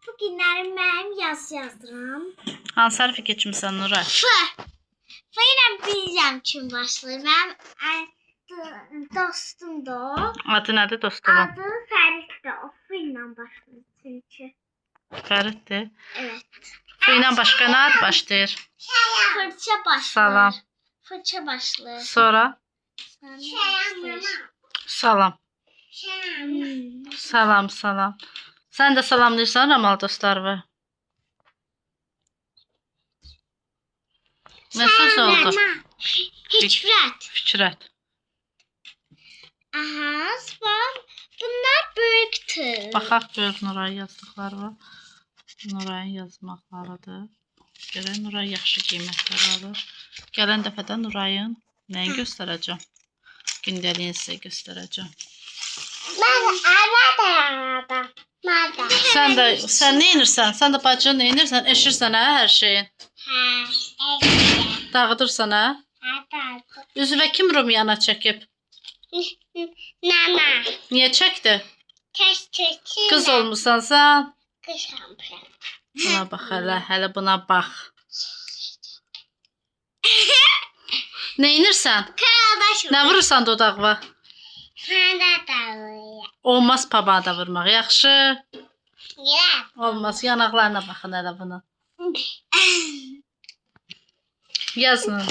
Bu günləri mənim yazıram. Hansı hərfi keçmisən Nuray? F. F ilə bilirəm kim başlayır. Mənim dostumdur o. Adı nədir dostumun? Adı Fəriddir. O F ilə başlayır çünki. Fəriddir. Evet. F ilə başqa nə ad başlayır? Fırça başlayır. Salam. Fırça başlayır. Sonra? Salam. Salam, salam. Sən də salamlayırsan Ramal dostlarını. Nə söz oldu? Fikrət. Fikrət. Aha, bak. Bunlar böyükdür. Baxaq gör Nuray yazdıqları var. Nurayın yazmaqlarıdır. Görək Nuray yaxşı qiymətlər alır. Gələn dəfədə Nurayın nəyi göstərəcəm? Gündəliyin sizə göstərəcəm. Sən nə edirsən? Sən də bacın nə edirsən? Eşirsən hə hər şeyin? Dağıdırsan hə? Üzvə kim rumiyana çəkib? Nana. Niyə çəkdi? Təşkil. Qız olmusan sən? Qızam. Buna bax hələ buna bax. Nə edirsən? Qardaşım. Nə vurursan dodağına? Fanda da. Olmaz pamada vurmaq, yaxşı? Gəl. Olmaz, yanaqlarına baxın hələ bunu. Yazın.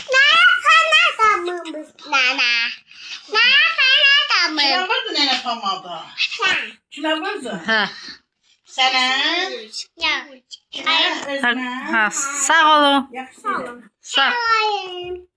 Nana. Kime vardı nene pamada? Kime vardı? Hə. Sana. Ya. Ha, sağ olun. Yaxşı. Sağ. Hayır.